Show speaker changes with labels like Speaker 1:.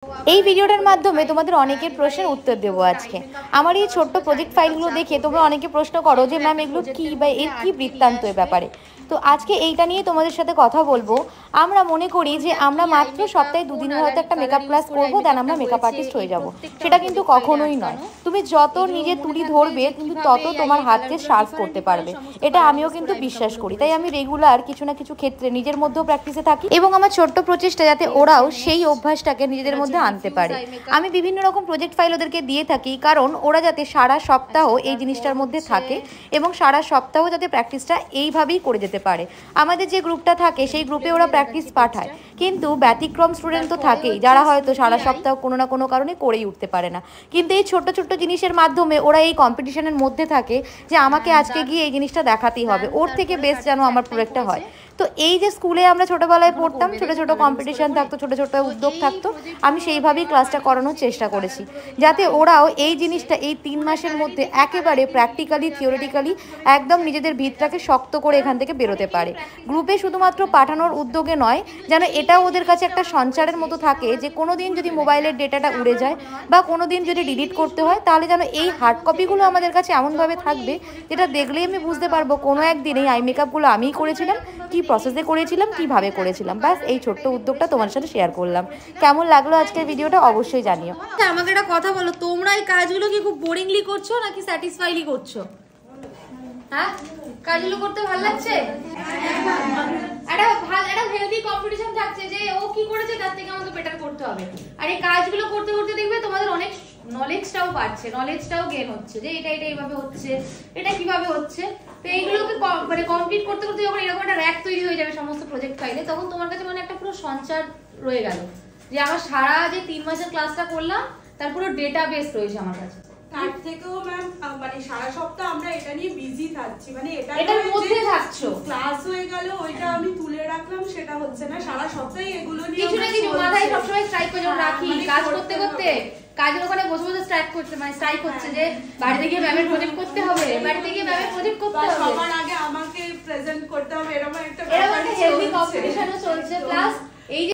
Speaker 1: এই ভিডিওটার মাধ্যমে তোমাদের অনেকের প্রশ্নের উত্তর দেবো আজকে। আমার এই ছোট্ট প্রজেক্ট ফাইলগুলো দেখে তোমরা অনেকে প্রশ্ন করো যে ম্যাম এগুলো কী বা এর কী বৃত্তান্ত এ ব্যাপারে। তো আজকে এইটা নিয়ে তোমাদের সাথে কথা বলবো। আমরা মনে করি যে আমরা মাত্র সপ্তাহে দুদিন হয়তো একটা মেকআপ ক্লাস করবো, দেন আমরা মেকআপ আর্টিস্ট হয়ে যাব। সেটা কিন্তু কখনোই নয়। তুমি যত নিজে তুলি ধরবে কিন্তু তত তোমার হাতকে শার্প করতে পারবে, এটা আমিও কিন্তু বিশ্বাস করি। তাই আমি রেগুলার কিছু না কিছু ক্ষেত্রে নিজের মধ্যেও প্র্যাকটিসে থাকি এবং আমার ছোট্ট প্রচেষ্টা যাতে ওরাও সেই অভ্যাসটাকে নিজেদের মধ্যে আনতে পারে। আমি বিভিন্ন রকম প্রজেক্ট ফাইল ওদেরকে দিয়ে থাকি, কারণ ওরা যাতে সারা সপ্তাহ এই জিনিসটার মধ্যে থাকে এবং সারা সপ্তাহ যাতে প্র্যাকটিসটা এইভাবেই করে যেতে পারে। আমাদের যে গ্রুপটা থাকে সেই গ্রুপে ওরা প্র্যাকটিস পাঠায়, কিন্তু ব্যতিক্রম স্টুডেন্ট তো থাকেই যারা হয়তো সারা সপ্তাহ কোনো না কোনো কারণে করেই উঠতে পারে না। কিন্তু এই ছোট্ট ছোট্ট জিনিসের মাধ্যমে ওরা এই কম্পিটিশনের মধ্যে থাকে যে আমাকে আজকে গিয়ে এই জিনিসটা দেখাতেই হবে, ওর থেকে বেস্ট যেন আমার প্রোডাক্টটা হয়। তো এই যে স্কুলে আমরা ছোটোবেলায় পড়তাম, ছোটো ছোটো কম্পিটিশান থাকতো, ছোটো ছোটো উদ্যোগ থাকতো, আমি সেইভাবেই ক্লাসটা করানোর চেষ্টা করেছি যাতে ওরাও এই জিনিসটা এই 3 মাসের মধ্যে একেবারে প্র্যাকটিক্যালি থিওরিটিক্যালি একদম নিজেদের ভিতটাকে শক্ত করে এখান থেকে বেরোতে পারে। গ্রুপে শুধুমাত্র পাঠানোর উদ্যোগে নয়, যেন এটাও ওদের কাছে একটা সঞ্চারের মতো থাকে যে কোনো দিন যদি মোবাইলের ডেটাটা উড়ে যায় বা কোনো দিন যদি ডিলিট করতে হয়, তাহলে যেন এই হার্ড কপিগুলো আমাদের কাছে এমনভাবে থাকবে যেটা দেখলেই আমি বুঝতে পারবো কোনো একদিন এই আই মেকআপগুলো আমিই করেছিলাম, কী প্রসেসে করেছিলাম, কীভাবে করেছিলাম। ব্যাস এই ছোট্ট উদ্যোগটা তোমার সাথে শেয়ার করলাম। কেমন লাগলো আজকের ভিডিওটা অবশ্যই জানিও।
Speaker 2: আমাকে একটা কথা বলো, তোমরা এই কাজগুলো কি খুব বোরিংলি করছো নাকি স্যাটিসফাইলি করছো? হ্যাঁ, কাজগুলো করতে ভালো লাগছে? একটা হেলদি কম্পিটিশন থাকছে যে ও কি করেছে তার থেকে আমাকে বেটার করতে হবে। আর এই কাজগুলো করতে করতে দেখবে তোমাদের অনেক নলেজটাও বাড়ছে, নলেজটাও গেইন হচ্ছে যে এটা এইভাবে হচ্ছে, এটা কিভাবে হচ্ছে। তো এইগুলোকে মানে কমপ্লিট করতে করতে যখন এরকম একটা র্যাক তৈরি হয়ে যাবে সমস্ত প্রজেক্ট ফাইলে, তখন তোমার কাছে মানে একটা পুরো সঞ্চার রয়ে গেল যে আমার সারা যে 3 মাসের ক্লাসটা করলাম তার পুরো ডেটাবেস রয়েছে আমার কাছে।
Speaker 3: তার থেকেও ম্যাম মানে সারা সপ্তাহ আমরা এটা নিয়ে বিজি থাকছি, মানে
Speaker 2: এটার মধ্যে থাকছো,
Speaker 3: ক্লাস হয়ে গেল ওইটা আমি তুলে রাখলাম, সেটা হচ্ছে না। সারা সপ্তাহে এগুলো নিয়ে
Speaker 2: কিছু না কিছু মাথায় সবসময় স্ট্রাইক করে রাখি। কাজ করতে করতে কাজের ওখানে বসে বসে স্ট্রাইক করছে, মানে স্ট্রাইক হচ্ছে যে বাড়িতে গিয়ে ম্যামের প্রজেক্ট করতে হবে, বাড়িতে গিয়ে ম্যামের প্রজেক্ট করতে হবে,
Speaker 3: সবার আগে আমাকে প্রেজেন্ট করতে হবে, এরকম একটা
Speaker 2: হেলদি কম্পিটিশনও চলছে। প্লাস এই